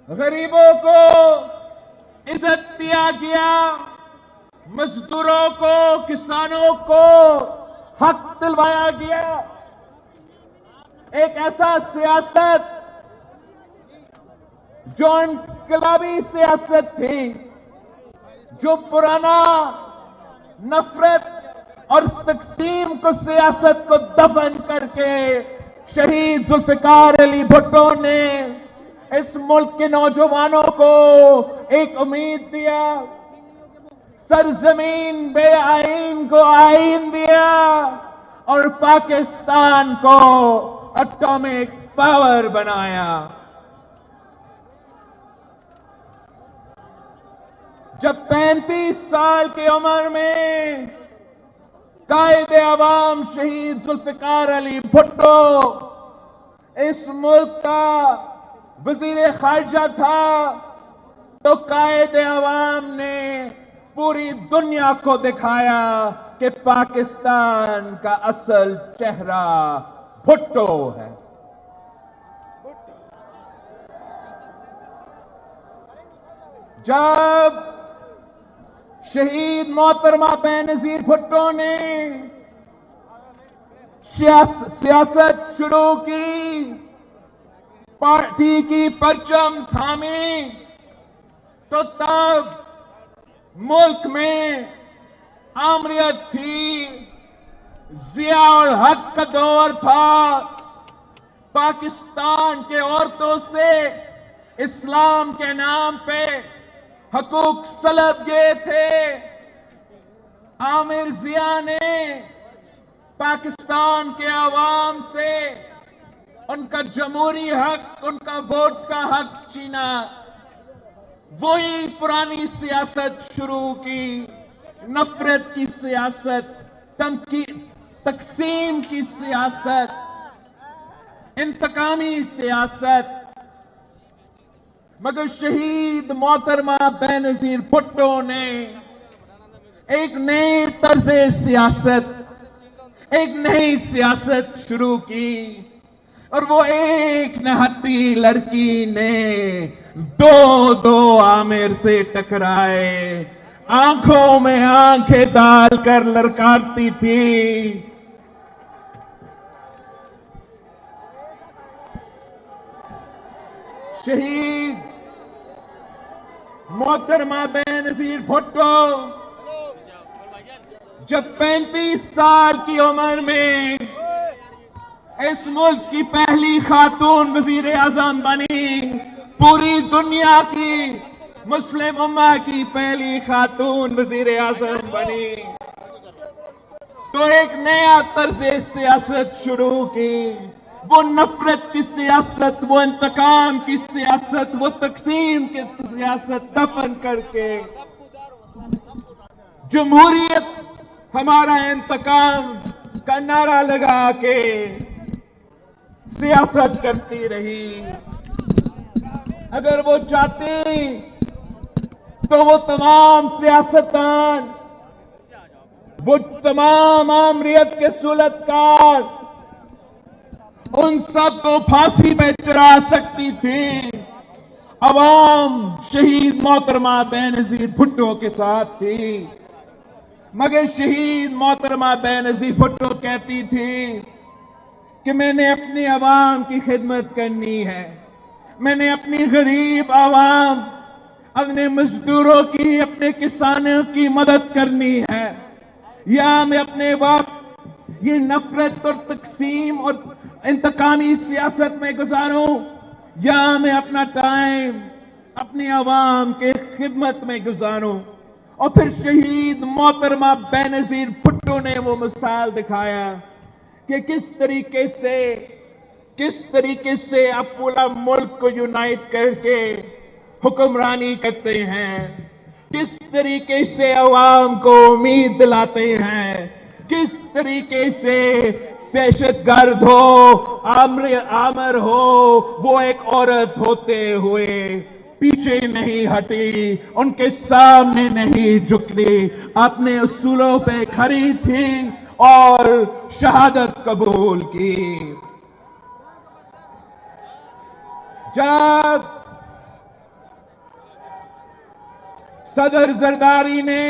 غریبوں کو عزت دیا گیا، مزدوروں کو، کسانوں کو حق دلوایا گیا۔ ایک ایسا سیاست جو انقلابی سیاست تھی، جو پرانا نفرت اور تقسیم کو سیاست کو دفن کر کے شہید ذوالفقار علی بھٹو نے اس ملک کے نوجوانوں کو ایک امید دیا، سرزمین بے آئین کو آئین دیا اور پاکستان کو اٹامک پاور بنایا۔ جب 35 سال کی عمر میں قائد عوام شہید ذوالفقار علی بھٹو اس ملک کا وزیر خارجہ تھا، تو قائد عوام نے پوری دنیا کو دکھایا کہ پاکستان کا اصل چہرہ بھٹو ہے۔ جب شہید محترمہ بینظیر بھٹو نے سیاست شروع کی، پارٹی کی پرچم تھامی، تو تب ملک میں آمریت تھی، ضیاء الحق کا دور تھا، پاکستان کے عورتوں سے اسلام کے نام پہ حقوق سلب گئے تھے۔ عامر ضیاء نے پاکستان کے عوام سے ان کا جمہوری حق، ان کا ووٹ کا حق چھینا، وہی پرانی سیاست شروع کی، نفرت کی سیاست، تقسیم کی سیاست، انتقامی سیاست۔ مگر شہید محترمہ بینظیر بھٹو نے ایک نئی طرز سیاست، ایک نئی سیاست شروع کی، اور وہ ایک نہتی لڑکی نے دو عامر سے ٹکرائے، آنکھوں میں آنکھیں ڈال کر لڑکاتی تھی۔ شہید محترمہ بینظیر بھٹو جب 35 سال کی عمر میں اس ملک کی پہلی خاتون وزیر اعظم بنی، پوری دنیا کی مسلم امہ کی پہلی خاتون وزیر اعظم بنی، تو ایک نیا طرز سیاست شروع کی، وہ نفرت کی سیاست، وہ انتقام کی سیاست، وہ تقسیم کی سیاست دفن کر کے جمہوریت ہمارا انتقام کا نعرہ لگا کے سیاست کرتی رہی۔ اگر وہ چاہتی تو وہ تمام سیاستدان، وہ تمام آمریت کے سلطکار، ان سب کو پھانسی میں چڑھا سکتی تھی۔ عوام شہید محترمہ بینظیر بھٹو کے ساتھ تھی، مگر شہید محترمہ بینظیر بھٹو کہتی تھی کہ میں نے اپنی عوام کی خدمت کرنی ہے، میں نے اپنی غریب عوام، اپنے مزدوروں کی، اپنے کسانوں کی مدد کرنی ہے، یا میں اپنے وقت یہ نفرت اور تقسیم اور انتقامی سیاست میں گزاروں، یا میں اپنا ٹائم اپنی عوام کے خدمت میں گزاروں۔ اور پھر شہید محترمہ بینظیر بھٹو نے وہ مثال دکھایا کہ کس طریقے سے آپ پورا ملک کو یونائٹ کر کے حکمرانی کرتے ہیں، کس طریقے سے عوام کو امید دلاتے ہیں، کس طریقے سے دہشت گرد ہو، عامر ہو، وہ ایک عورت ہوتے ہوئے پیچھے نہیں ہٹی، ان کے سامنے نہیں جھکی، اپنے اصولوں پہ کھڑی تھی اور شہادت قبول کی۔ جب صدر زرداری نے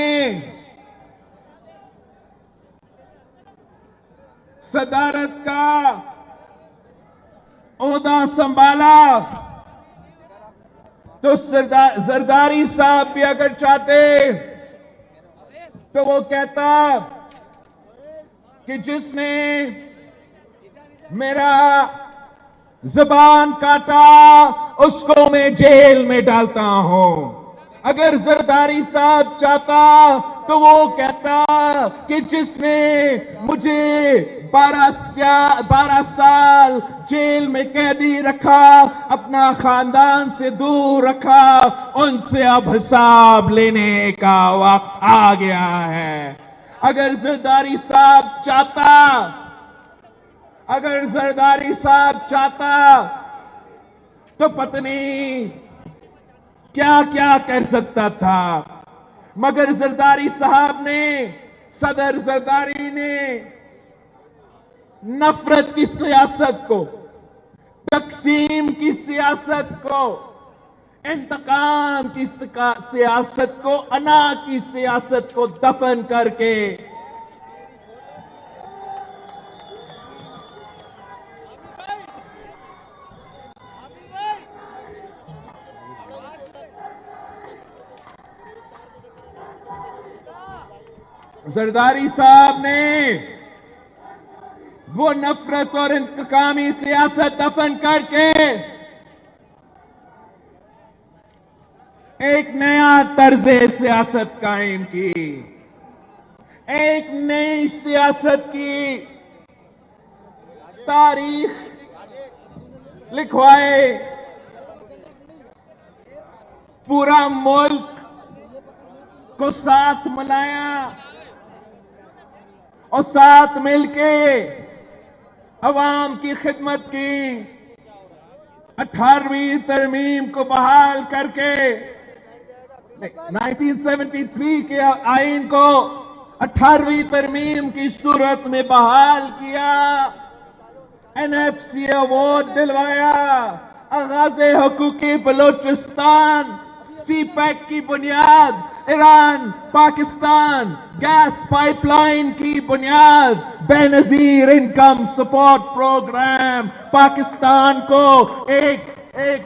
صدارت کا عہدہ سنبھالا تو زرداری صاحب بھی اگر چاہتے تو وہ کہتا کہ جس نے میرا زبان کاٹا اس کو میں جیل میں ڈالتا ہوں. اگر زرداری صاحب چاہتا تو وہ کہتا کہ جس نے مجھے 12 سال جیل میں قیدی رکھا، اپنا خاندان سے دور رکھا، ان سے اب حساب لینے کا وقت آ گیا ہے. اگر زرداری صاحب چاہتا تو پتنی کیا کیا کر سکتا تھا، مگر زرداری صاحب نے، صدر زرداری نے نفرت کی سیاست کو، تقسیم کی سیاست کو، انتقام کی سیاست کو، انا کی سیاست کو دفن کر کے زرداری صاحب نے وہ نفرت اور انتقامی سیاست دفن کر کے ایک نیا طرز سیاست قائم کی، ایک نئی سیاست کی تاریخ لکھوائے، پورا ملک کو ساتھ ملایا اور ساتھ مل کے عوام کی خدمت کی. 18ویں ترمیم کو بحال کر کے 1973 کے آئین کو 18ویں ترمیم کی صورت میں بحال کیا، NFC ایوارڈ دلوایا، آغاز حقوق بلوچستان، سی پیک کی بنیاد، Iran Pakistan gas pipeline کی بنیاد، Benazir income support programme,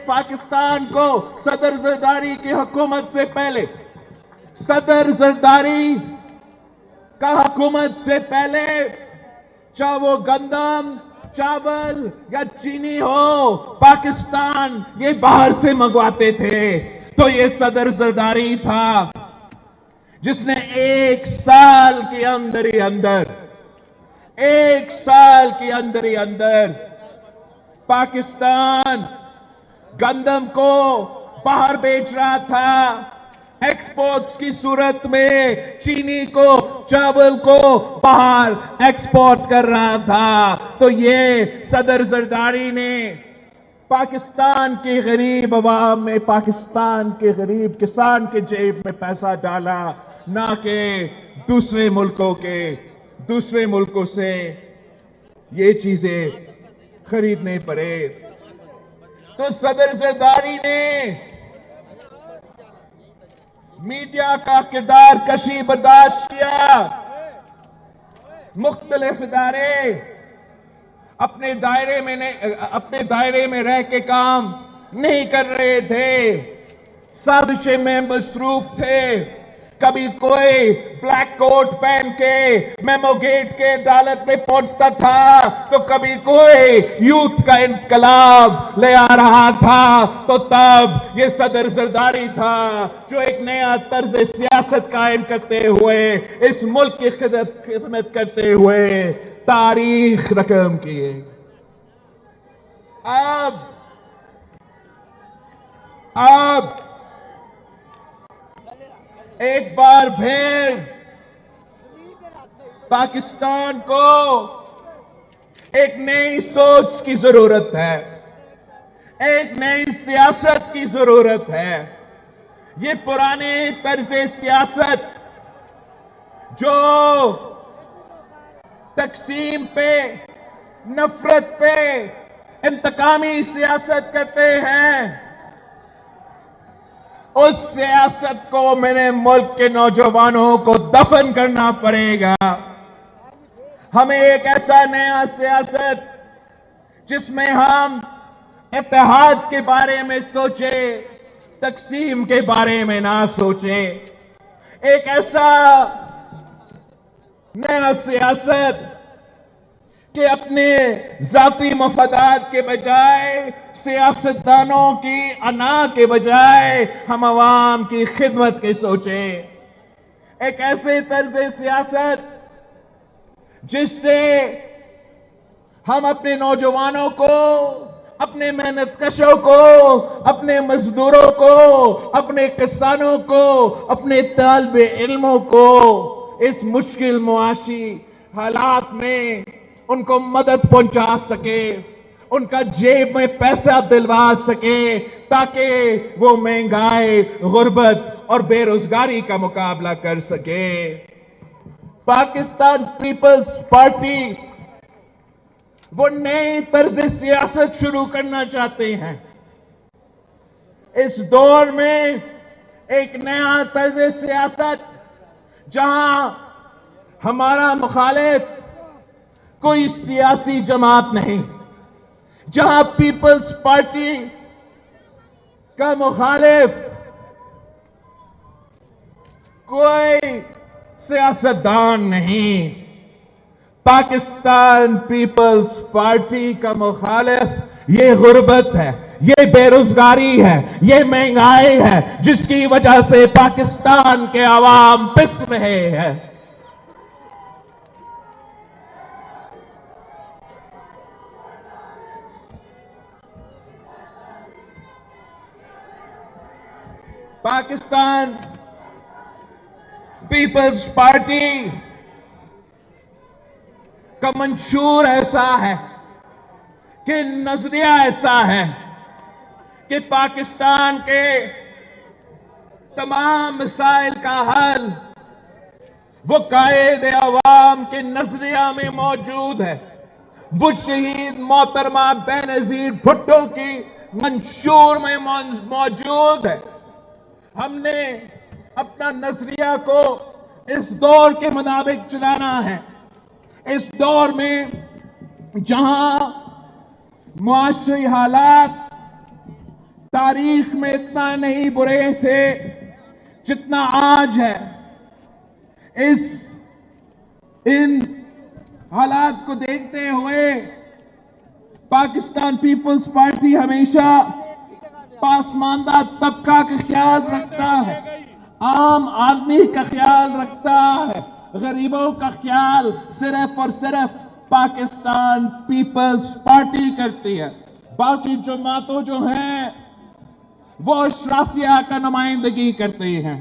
Pakistan کو صدر زرداری کی حکومت سے پہلے، صدر زرداری کا حکومت سے پہلے، چاہے وہ گندم، چاول یا چینی ہو، پاکستان یہ باہر سے منگواتے تھے. تو یہ صدر زرداری تھا جس نے 1 سال کے اندر ہی اندر پاکستان گندم کو باہر بیچ رہا تھا، ایکسپورٹس کی صورت میں چینی کو، چاول کو باہر ایکسپورٹ کر رہا تھا. تو یہ صدر زرداری نے پاکستان کی غریب عوام میں، پاکستان کے غریب کسان کے جیب میں پیسہ ڈالا، نہ کہ دوسرے ملکوں سے یہ چیزیں خریدنے پڑے. تو صدر زرداری نے میڈیا کا کردار کشی برداشت کیا. مختلف ادارے اپنے دائرے میں رہ کے کام نہیں کر رہے تھے، سازشیں میں مصروف تھے. کبھی کوئی بلیک کوٹ پہن کے میمو گیٹ کے عدالت میں پہنچتا تھا، تو کبھی کوئی یوتھ کا انقلاب لے آ رہا تھا. تو تب یہ صدر زرداری تھا جو ایک نیا طرز سیاست قائم کرتے ہوئے، اس ملک کی خدمت کرتے ہوئے تاریخ رقم کیے. اب ایک بار پھر پاکستان کو ایک نئی سوچ کی ضرورت ہے، ایک نئی سیاست کی ضرورت ہے. یہ پرانے طرز سیاست جو تقسیم پہ، نفرت پہ، انتقامی سیاست کرتے ہیں، उस सियासत को मेरे मुल्क के नौजवानों को दफन करना पड़ेगा। हमें एक ऐसा नया सियासत जिसमें हम इत्तेहाद के बारे में सोचे, तकसीम के बारे में ना सोचे, एक ऐसा नया सियासत कि अपने जाती मफादात के बजाय, सियासतदानों की अना के बजाय हम अवाम की खिदमत के सोचे। एक ऐसे तर्ज सियासत जिससे हम अपने नौजवानों को, अपने मेहनत कशों को, अपने मजदूरों को, अपने किसानों को, अपने तालिबे इल्मों को इस मुश्किल मुआशी हालात में उनको मदद पहुंचा सके, उनका जेब में पैसा दिलवा सके, ताकि वो महंगाई, गुर्बत और बेरोजगारी का मुकाबला कर सके। पाकिस्तान पीपल्स पार्टी वो नई तर्ज सियासत शुरू करना चाहते हैं। इस दौर में एक नया तर्ज सियासत जहां हमारा मुखालिफ कोई सियासी जमात नहीं, जहां पीपल्स पार्टी का मुखालिफ कोई सियासतदान नहीं, पाकिस्तान पीपल्स पार्टी का मुखालिफ ये गुर्बत है, ये बेरोजगारी है, ये महंगाई है, जिसकी वजह से पाकिस्तान के अवाम पिस रहे हैं। पाकिस्तान पीपल्स पार्टी का मंशूर ऐसा है कि नजरिया ऐसा है कि पाकिस्तान के तमाम मसाइल का हल वो कायदे अवाम के नजरिया में मौजूद है, वो शहीद मोहतरमा बेनजीर भुट्टो की मंशूर में मौजूद है। हमने अपना नजरिया को इस दौर के मुताबिक चलाना है। इस दौर में जहां मुआशरी हालात तारीख में इतना नहीं बुरे थे जितना आज है, इन हालात को देखते हुए पाकिस्तान पीपल्स पार्टी हमेशा पासमानदा तबका का ख्याल रखता है, आम आदमी का ख्याल रखता है, गरीबों का ख्याल सिर्फ और सिर्फ पाकिस्तान पीपल्स पार्टी करती है। बाकी जमातों जो हैं वो अशराफिया का नुमाइंदगी करते हैं,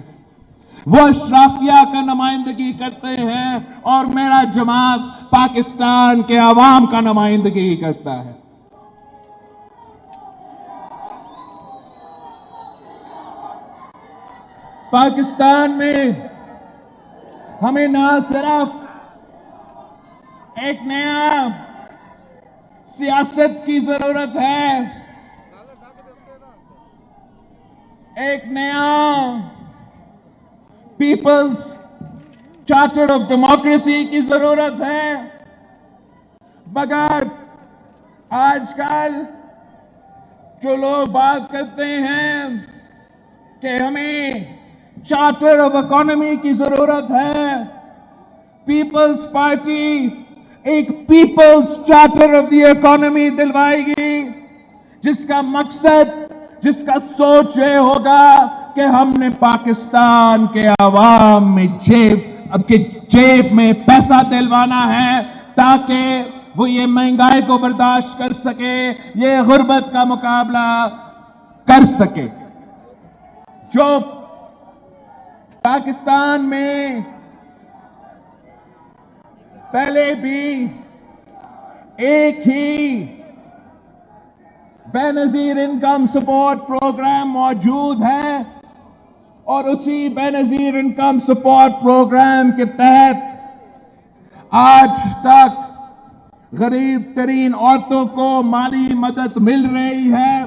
वो अशराफिया का नुमाइंदगी करते हैं, और मेरा जमात पाकिस्तान के अवाम का नुमाइंदगी करता है। पाकिस्तान में हमें ना सिर्फ एक नया सियासत की जरूरत है, एक नया पीपल्स चार्टर ऑफ डेमोक्रेसी की जरूरत है, मगर आजकल जो लोग बात करते हैं कि हमें चार्टर ऑफ इकोनॉमी की जरूरत है, पीपल्स पार्टी एक people's charter of the economy दिलवाएगी, जिसका मकसद, जिसका सोच ये होगा कि हमने पाकिस्तान के अवाम में जेब में पैसा दिलवाना है, ताकि वो ये महंगाई को बर्दाश्त कर सके, ये गुर्बत का मुकाबला कर सके। जो पाकिस्तान में पहले भी एक ही बेनजीर इनकम सपोर्ट प्रोग्राम मौजूद है, और उसी बेनजीर इनकम सपोर्ट प्रोग्राम के तहत आज तक गरीब तरीन औरतों को माली मदद मिल रही है,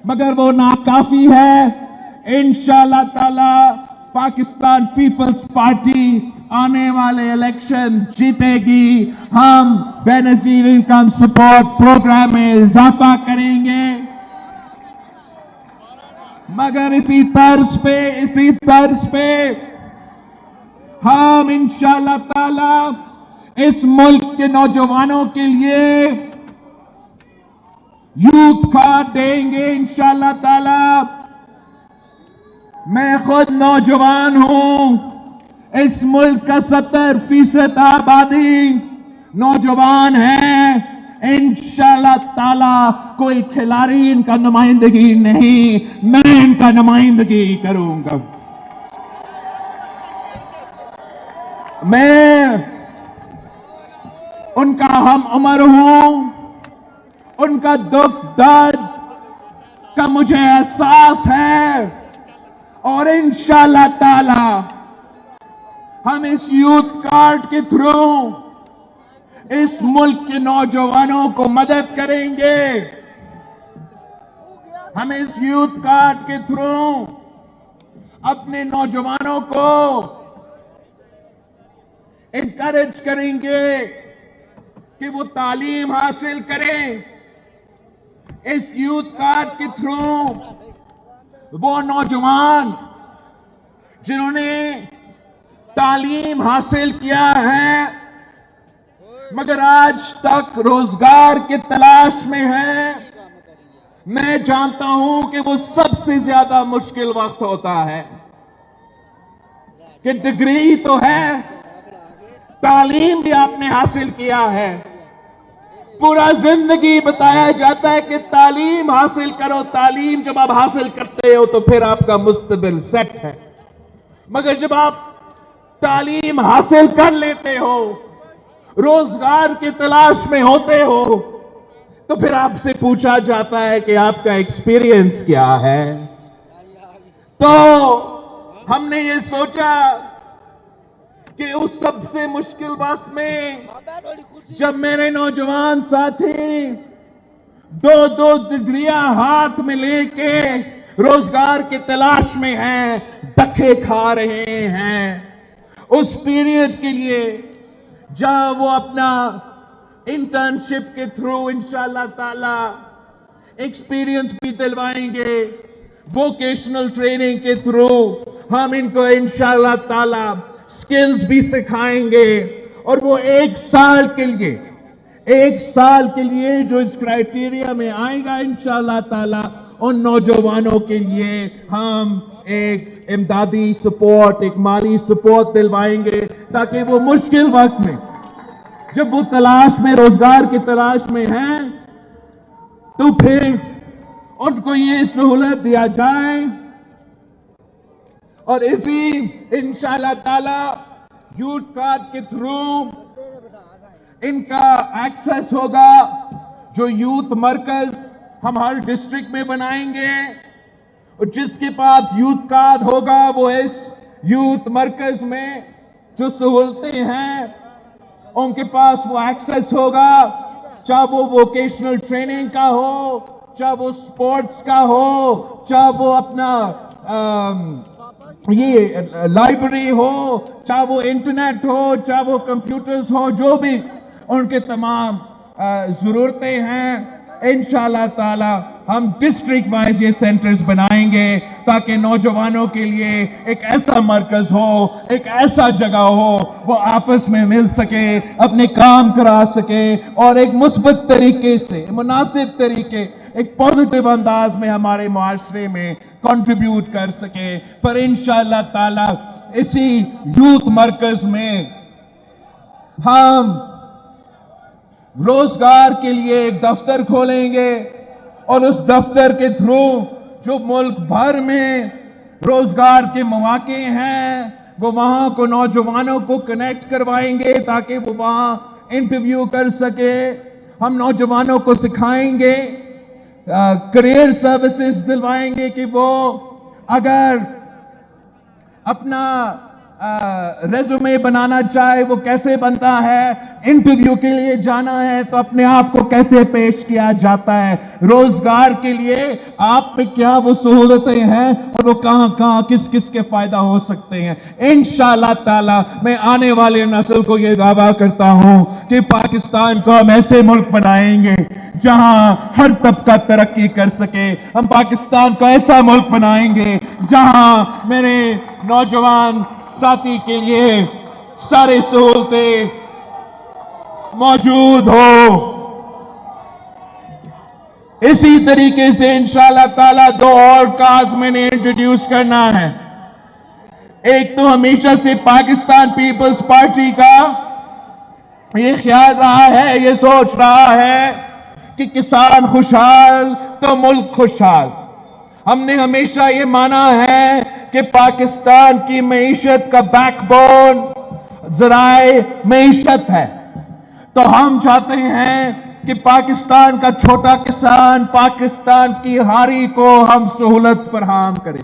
मगर वो नाकाफी है। इंशाल्लाह ताला पाकिस्तान पीपल्स पार्टी आने वाले इलेक्शन जीतेगी। हम बेनजीर इनकम सपोर्ट प्रोग्राम में इजाफा करेंगे। मगर इसी तर्ज पे हम इंशाल्लाह ताला इस मुल्क के नौजवानों के लिए यूथ कार्ड देंगे इंशाल्लाह ताला। मैं खुद नौजवान हूं। इस मुल्क का 70% आबादी नौजवान है। इंशाल्लाह ताला कोई खिलाड़ी इनका नुमाइंदगी नहीं, मैं इनका नुमाइंदगी करूंगा। मैं उनका हम उम्र हूं। उनका दुख दर्द का मुझे एहसास है और इंशाल्लाह ताला हम इस यूथ कार्ड के थ्रू इस मुल्क के नौजवानों को मदद करेंगे। हम इस यूथ कार्ड के थ्रू अपने नौजवानों को एनकरेज करेंगे कि वो तालीम हासिल करें। इस यूथ कार्ड के थ्रू वो नौजवान जिन्होंने तालीम हासिल किया है मगर आज तक रोजगार की तलाश में है, मैं जानता हूं कि वो सबसे ज्यादा मुश्किल वक्त होता है कि डिग्री तो है, तालीम भी आपने हासिल किया है, पूरा जिंदगी बताया जाता है कि तालीम हासिल करो। तालीम जब आप हासिल करते हो तो फिर आपका मुस्तकबिल सेट है। मगर जब आप तालीम हासिल कर लेते हो, रोजगार की तलाश में होते हो, तो फिर आपसे पूछा जाता है कि आपका एक्सपीरियंस क्या है। तो हमने ये सोचा कि उस सबसे मुश्किल वक्त में जब मेरे नौजवान साथी दो डिग्रियां हाथ में लेके रोजगार की तलाश में हैं, धक्के खा रहे हैं, उस पीरियड के लिए जब वो अपना इंटर्नशिप के थ्रू इंशाल्लाह ताला एक्सपीरियंस भी दिलवाएंगे, वोकेशनल ट्रेनिंग के थ्रू हम इनको इंशाल्लाह ताला स्किल्स भी सिखाएंगे और वो एक साल के लिए जो इस क्राइटेरिया में आएगा इंशाल्लाह ताला उन नौजवानों के लिए हम एक इमदादी सपोर्ट, एक माली सपोर्ट दिलवाएंगे ताकि वो मुश्किल वक्त में जब वो तलाश में, रोजगार की तलाश में हैं, तो फिर उनको ये सहूलत दिया जाए। और इसी इंशाल्लाह ताला यूथ कार्ड के थ्रू इनका एक्सेस होगा। जो यूथ मरकज हम हर डिस्ट्रिक्ट में बनाएंगे और जिसके पास यूथ कार्ड होगा वो इस यूथ मरकज में जो सहूलतें हैं उनके पास वो एक्सेस होगा, चाहे वो वोकेशनल ट्रेनिंग का हो, चाहे वो स्पोर्ट्स का हो, चाहे वो अपना ये लाइब्रेरी हो, चाहे वो इंटरनेट हो, चाहे वो कंप्यूटर्स हो, जो भी उनके तमाम जरूरतें हैं इंशाल्लाह ताला हम डिस्ट्रिक्ट वाइज ये सेंटर्स बनाएंगे ताकि नौजवानों के लिए एक ऐसा मरकज हो, एक ऐसा जगह हो वो आपस में मिल सके, अपने काम करा सके और एक मुस्बत तरीके से, मुनासिब तरीके, एक पॉजिटिव अंदाज में हमारे मुआशरे में कंट्रीब्यूट कर सके। पर इंशाल्लाह ताला इसी यूथ मरकज में हम रोजगार के लिए एक दफ्तर खोलेंगे और उस दफ्तर के थ्रू जो मुल्क भर में रोजगार के मौके हैं वो वहां को नौजवानों को कनेक्ट करवाएंगे ताकि वो वहां इंटरव्यू कर सके। हम नौजवानों को सिखाएंगे, करियर सर्विसेज दिलवाएंगे कि वो अगर अपना रेज्यूमे बनाना चाहे वो कैसे बनता है, इंटरव्यू के लिए जाना है तो अपने आप को कैसे पेश किया जाता है, रोजगार के लिए आप पे क्या वो सहूलतें हैं और वो कहां कहां किस किस के फायदा हो सकते हैं। इंशाअल्लाह ताला मैं आने वाले नस्ल को ये दावा करता हूं कि पाकिस्तान को हम ऐसे मुल्क बनाएंगे जहां हर तबका तरक्की कर सके। हम पाकिस्तान को ऐसा मुल्क बनाएंगे जहां मेरे नौजवान साथी के लिए सारे सहूलतें मौजूद हो। इसी तरीके से इंशाअल्लाह ताला 2 और कार्ड्स मैंने इंट्रोड्यूस करना है। एक तो हमेशा से पाकिस्तान पीपल्स पार्टी का ये ख्याल रहा है, ये सोच रहा है कि किसान खुशहाल तो मुल्क खुशहाल। हमने हमेशा ये माना है कि पाकिस्तान की मईशत का बैकबोन ज़राए मईशत है, तो हम चाहते हैं कि पाकिस्तान का छोटा किसान, पाकिस्तान की हारी को हम सहूलत फराहम करें।